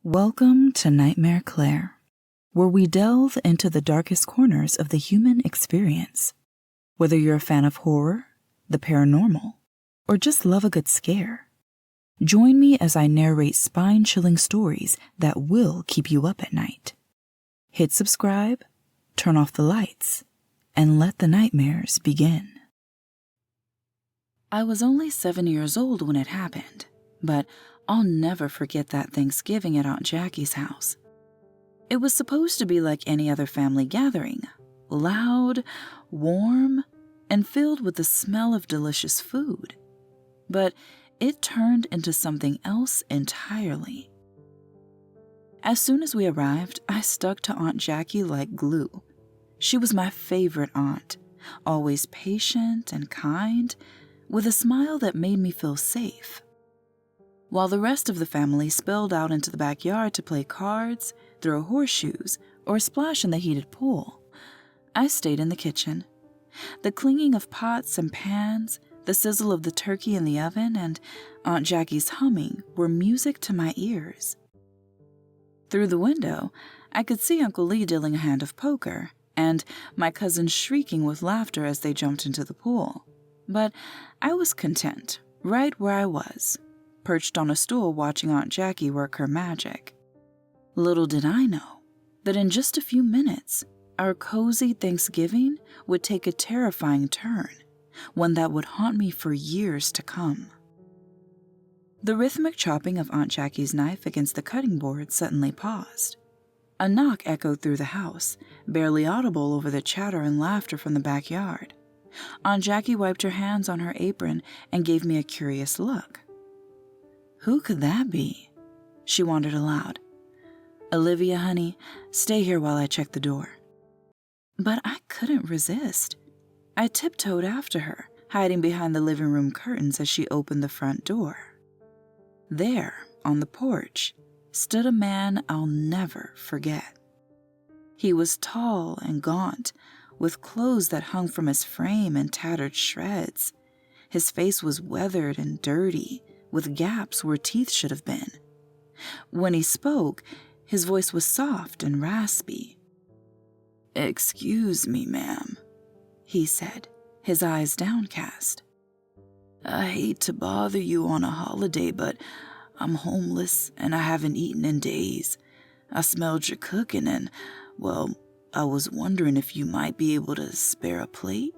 Welcome to Nightmare Claire, where we delve into the darkest corners of the human experience. Whether you're a fan of horror, the paranormal, or just love a good scare, join me as I narrate spine-chilling stories that will keep you up at night. Hit subscribe, turn off the lights, and let the nightmares begin. I was only 7 years old when it happened, but I'll never forget that Thanksgiving at Aunt Jackie's house. It was supposed to be like any other family gathering, loud, warm, and filled with the smell of delicious food. But it turned into something else entirely. As soon as we arrived, I stuck to Aunt Jackie like glue. She was my favorite aunt, always patient and kind, with a smile that made me feel safe. While the rest of the family spilled out into the backyard to play cards, throw horseshoes, or splash in the heated pool, I stayed in the kitchen. The clinging of pots and pans, the sizzle of the turkey in the oven, and Aunt Jackie's humming were music to my ears. Through the window, I could see Uncle Lee dealing a hand of poker, and my cousins shrieking with laughter as they jumped into the pool. But I was content, right where I was, perched on a stool watching Aunt Jackie work her magic. Little did I know that in just a few minutes, our cozy Thanksgiving would take a terrifying turn, one that would haunt me for years to come. The rhythmic chopping of Aunt Jackie's knife against the cutting board suddenly paused. A knock echoed through the house, barely audible over the chatter and laughter from the backyard. Aunt Jackie wiped her hands on her apron and gave me a curious look. Who could that be? She wondered aloud. Olivia, honey, stay here while I check the door. But I couldn't resist. I tiptoed after her, hiding behind the living room curtains as she opened the front door. There, on the porch, stood a man I'll never forget. He was tall and gaunt, with clothes that hung from his frame in tattered shreds. His face was weathered and dirty, with gaps where teeth should have been. When he spoke, his voice was soft and raspy. "Excuse me, ma'am," he said, his eyes downcast. "I hate to bother you on a holiday, but I'm homeless and I haven't eaten in days. I smelled your cooking and, well, I was wondering if you might be able to spare a plate."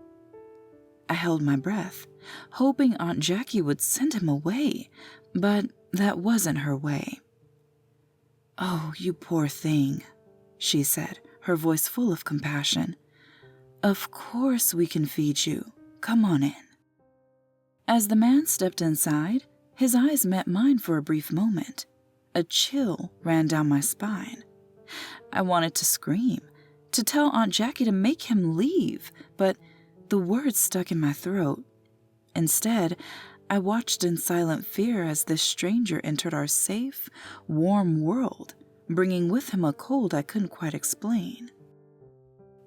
I held my breath, hoping Aunt Jackie would send him away, but that wasn't her way. "Oh, you poor thing," she said, her voice full of compassion. "Of course we can feed you. Come on in." As the man stepped inside, his eyes met mine for a brief moment. A chill ran down my spine. I wanted to scream, to tell Aunt Jackie to make him leave, but the words stuck in my throat. Instead, I watched in silent fear as this stranger entered our safe, warm world, bringing with him a cold I couldn't quite explain.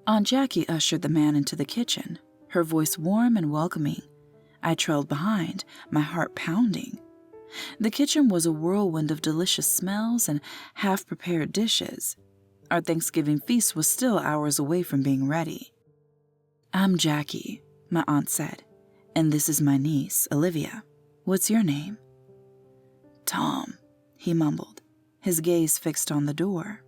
Aunt Jackie ushered the man into the kitchen, her voice warm and welcoming. I trailed behind, my heart pounding. The kitchen was a whirlwind of delicious smells and half-prepared dishes. Our Thanksgiving feast was still hours away from being ready. "I'm Jackie," my aunt said, "and this is my niece, Olivia. What's your name?" "Tom," he mumbled, his gaze fixed on the door.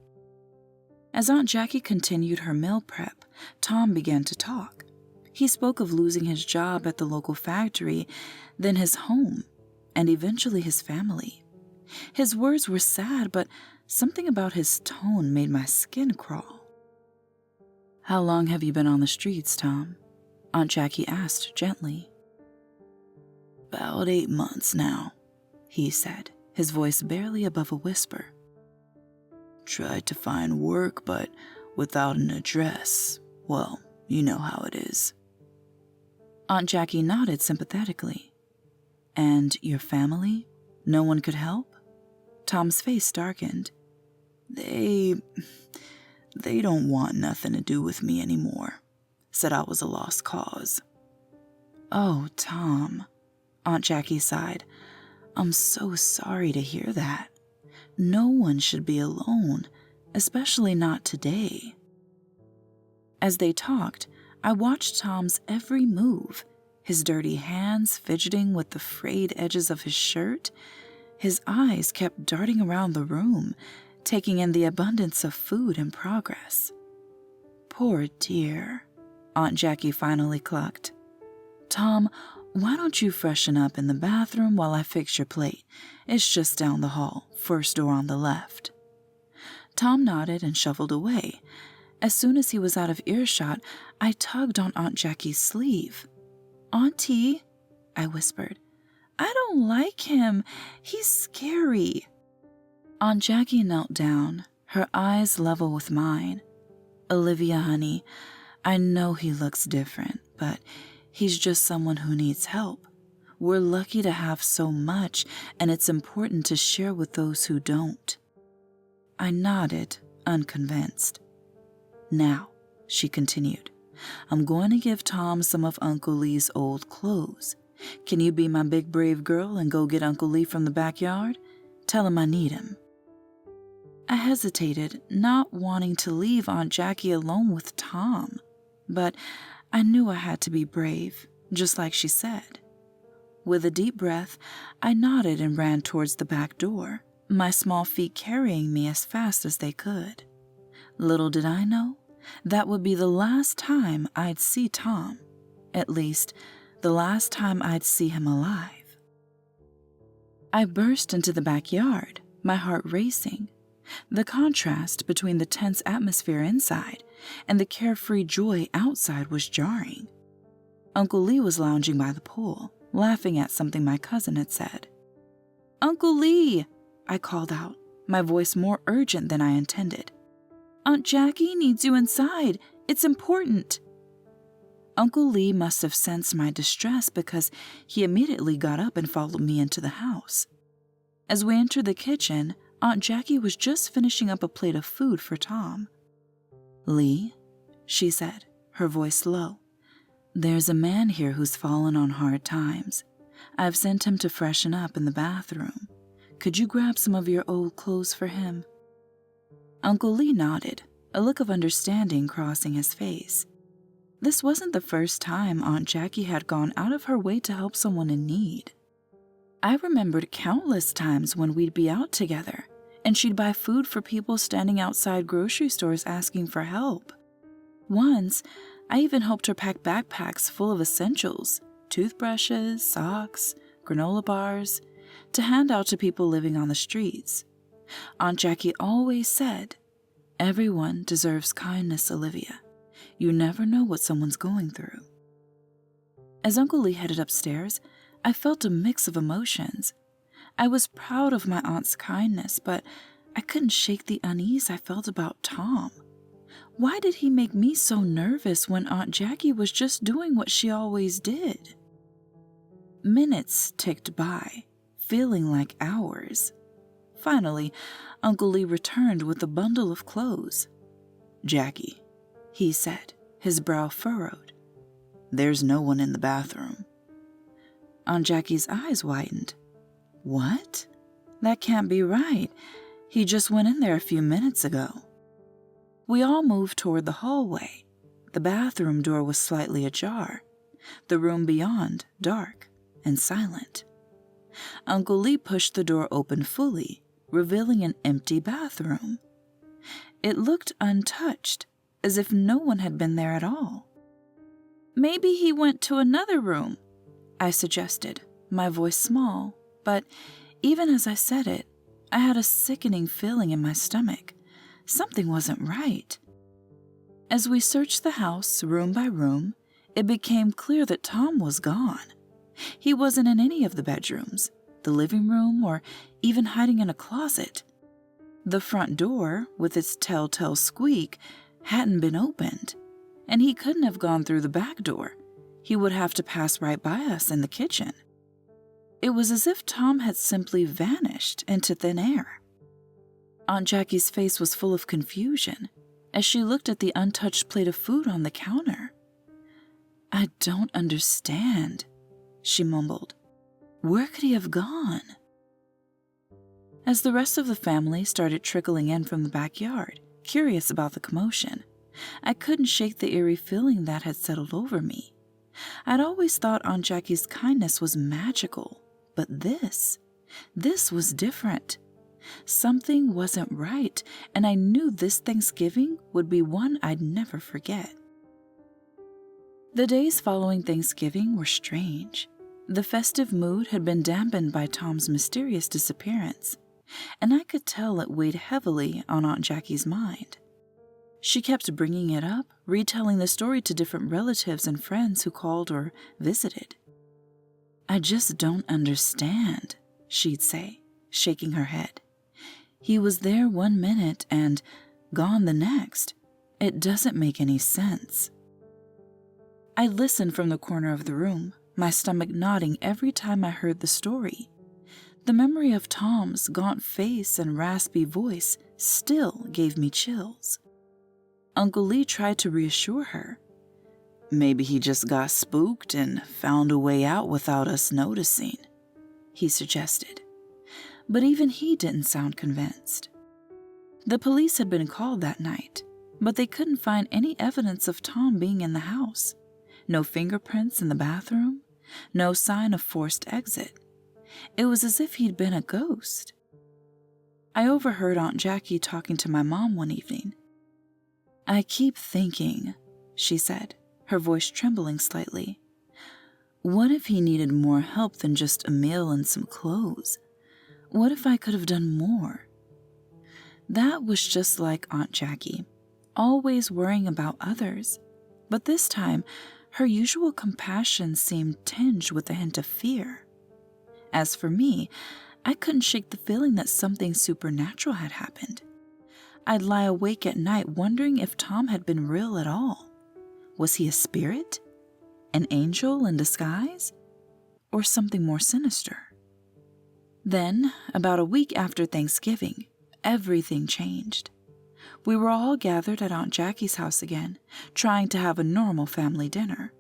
As Aunt Jackie continued her meal prep, Tom began to talk. He spoke of losing his job at the local factory, then his home, and eventually his family. His words were sad, but something about his tone made my skin crawl. "How long have you been on the streets, Tom?" Aunt Jackie asked gently. "About 8 months now," he said, his voice barely above a whisper. "Tried to find work, but without an address, well, you know how it is." Aunt Jackie nodded sympathetically. "And your family? No one could help?" Tom's face darkened. They don't want nothing to do with me anymore. Said I was a lost cause." "Oh, Tom," Aunt Jackie sighed. "I'm so sorry to hear that. No one should be alone, especially not today. As they talked, I watched Tom's every move, his dirty hands fidgeting with the frayed edges of his shirt. His eyes kept darting around the room, taking in the abundance of food in progress. Poor dear, Aunt Jackie finally clucked. Tom, why don't you freshen up in the bathroom while I fix your plate? It's just down the hall, first door on the left. Tom nodded and shuffled away. As soon as he was out of earshot, I tugged on Aunt Jackie's sleeve. Auntie, I whispered, I don't like him. He's scary. Aunt Jackie knelt down, her eyes level with mine. Olivia, honey, I know he looks different, but he's just someone who needs help. We're lucky to have so much, and it's important to share with those who don't. I nodded, unconvinced. Now, she continued, I'm going to give Tom some of Uncle Lee's old clothes. Can you be my big brave girl and go get Uncle Lee from the backyard? Tell him I need him. I hesitated, not wanting to leave Aunt Jackie alone with Tom, but I knew I had to be brave, just like she said. With a deep breath, I nodded and ran towards the back door, my small feet carrying me as fast as they could. Little did I know, that would be the last time I'd see Tom, at least the last time I'd see him alive. I burst into the backyard, my heart racing. The contrast between the tense atmosphere inside and the carefree joy outside was jarring. Uncle Lee was lounging by the pool, laughing at something my cousin had said. Uncle Lee, I called out, my voice more urgent than I intended. Aunt Jackie needs you inside. It's important. Uncle Lee must have sensed my distress because he immediately got up and followed me into the house. As we entered the kitchen, Aunt Jackie was just finishing up a plate of food for Tom. Lee, she said, her voice low, there's a man here who's fallen on hard times. I've sent him to freshen up in the bathroom. Could you grab some of your old clothes for him? Uncle Lee nodded, a look of understanding crossing his face. This wasn't the first time Aunt Jackie had gone out of her way to help someone in need. I remembered countless times when we'd be out together, and she'd buy food for people standing outside grocery stores asking for help. Once, I even helped her pack backpacks full of essentials, toothbrushes, socks, granola bars, to hand out to people living on the streets. Aunt Jackie always said, everyone deserves kindness, Olivia. You never know what someone's going through. As Uncle Lee headed upstairs, I felt a mix of emotions. I was proud of my aunt's kindness, but I couldn't shake the unease I felt about Tom. Why did he make me so nervous when Aunt Jackie was just doing what she always did? Minutes ticked by, feeling like hours. Finally, Uncle Lee returned with a bundle of clothes. Jackie, he said, his brow furrowed. There's no one in the bathroom. Aunt Jackie's eyes widened. What? That can't be right. He just went in there a few minutes ago. We all moved toward the hallway. The bathroom door was slightly ajar. The room beyond, dark and silent. Uncle Lee pushed the door open fully, revealing an empty bathroom. It looked untouched, as if no one had been there at all. Maybe he went to another room, I suggested, my voice small, but even as I said it, I had a sickening feeling in my stomach. Something wasn't right. As we searched the house room by room, it became clear that Tom was gone. He wasn't in any of the bedrooms, the living room, or even hiding in a closet. The front door, with its telltale squeak, hadn't been opened, and he couldn't have gone through the back door. He would have to pass right by us in the kitchen. It was as if Tom had simply vanished into thin air. Aunt Jackie's face was full of confusion as she looked at the untouched plate of food on the counter. I don't understand, she mumbled. Where could he have gone? As the rest of the family started trickling in from the backyard, curious about the commotion, I couldn't shake the eerie feeling that had settled over me. I'd always thought Aunt Jackie's kindness was magical, but this was different. Something wasn't right, and I knew this Thanksgiving would be one I'd never forget. The days following Thanksgiving were strange. The festive mood had been dampened by Tom's mysterious disappearance, and I could tell it weighed heavily on Aunt Jackie's mind. She kept bringing it up, retelling the story to different relatives and friends who called or visited. "I just don't understand," she'd say, shaking her head. "He was there one minute and gone the next. It doesn't make any sense." I listened from the corner of the room, my stomach nodding every time I heard the story. The memory of Tom's gaunt face and raspy voice still gave me chills. Uncle Lee tried to reassure her. "Maybe he just got spooked and found a way out without us noticing," he suggested. But even he didn't sound convinced. The police had been called that night, but they couldn't find any evidence of Tom being in the house. No fingerprints in the bathroom, no sign of forced exit. It was as if he'd been a ghost. I overheard Aunt Jackie talking to my mom one evening. "I keep thinking," she said, her voice trembling slightly. "What if he needed more help than just a meal and some clothes? What if I could have done more?" That was just like Aunt Jackie, always worrying about others. But this time, her usual compassion seemed tinged with a hint of fear. As for me, I couldn't shake the feeling that something supernatural had happened. I'd lie awake at night wondering if Tom had been real at all. Was he a spirit? An angel in disguise? Or something more sinister? Then, about a week after Thanksgiving, everything changed. We were all gathered at Aunt Jackie's house again, trying to have a normal family dinner,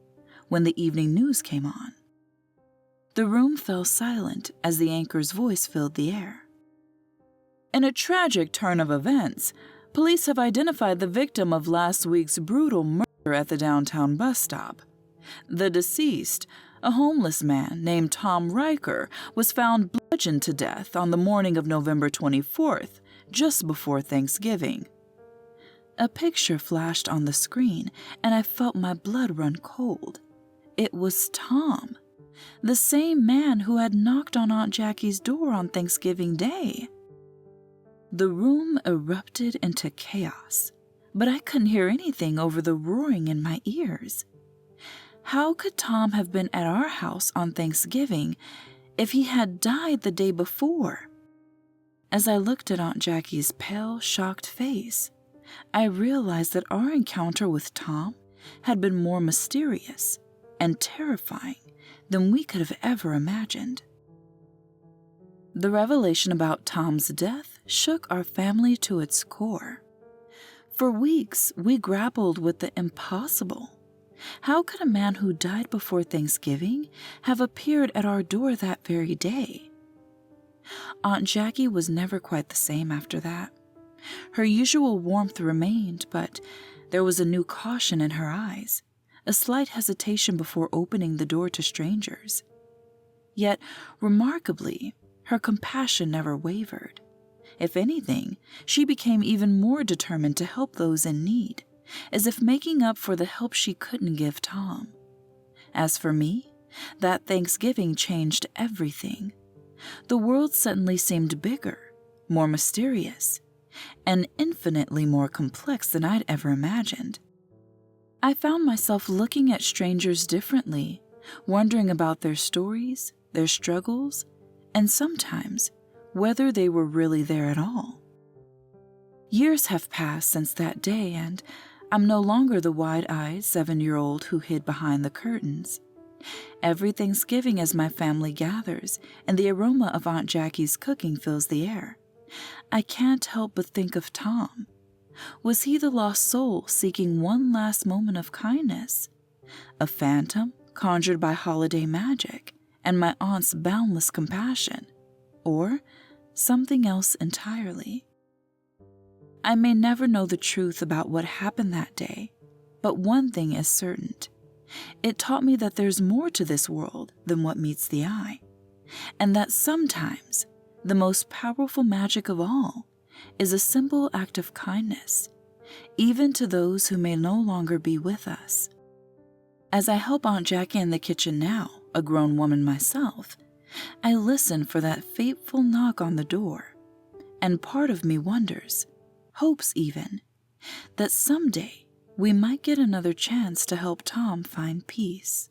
when the evening news came on. The room fell silent as the anchor's voice filled the air. "In a tragic turn of events, police have identified the victim of last week's brutal murder at the downtown bus stop. The deceased, a homeless man named Tom Riker, was found bludgeoned to death on the morning of November 24th, just before Thanksgiving." A picture flashed on the screen, and I felt my blood run cold. It was Tom, the same man who had knocked on Aunt Jackie's door on Thanksgiving Day. The room erupted into chaos, but I couldn't hear anything over the roaring in my ears. How could Tom have been at our house on Thanksgiving if he had died the day before? As I looked at Aunt Jackie's pale, shocked face, I realized that our encounter with Tom had been more mysterious and terrifying than we could have ever imagined. The revelation about Tom's death shook our family to its core. For weeks, we grappled with the impossible. How could a man who died before Thanksgiving have appeared at our door that very day? Aunt Jackie was never quite the same after that. Her usual warmth remained, but there was a new caution in her eyes, a slight hesitation before opening the door to strangers. Yet, remarkably, her compassion never wavered. If anything, she became even more determined to help those in need, as if making up for the help she couldn't give Tom. As for me, that Thanksgiving changed everything. The world suddenly seemed bigger, more mysterious, and infinitely more complex than I'd ever imagined. I found myself looking at strangers differently, wondering about their stories, their struggles, and sometimes whether they were really there at all. Years have passed since that day, and I'm no longer the wide-eyed 7-year-old who hid behind the curtains. Every Thanksgiving as my family gathers and the aroma of Aunt Jackie's cooking fills the air, I can't help but think of Tom. Was he the lost soul seeking one last moment of kindness? A phantom conjured by holiday magic and my aunt's boundless compassion? Or something else entirely. I may never know the truth about what happened that day, but one thing is certain. It taught me that there's more to this world than what meets the eye, and that sometimes the most powerful magic of all is a simple act of kindness, even to those who may no longer be with us. As I help Aunt Jackie in the kitchen now, a grown woman myself, I listen for that fateful knock on the door, and part of me wonders, hopes even, that someday we might get another chance to help Tom find peace.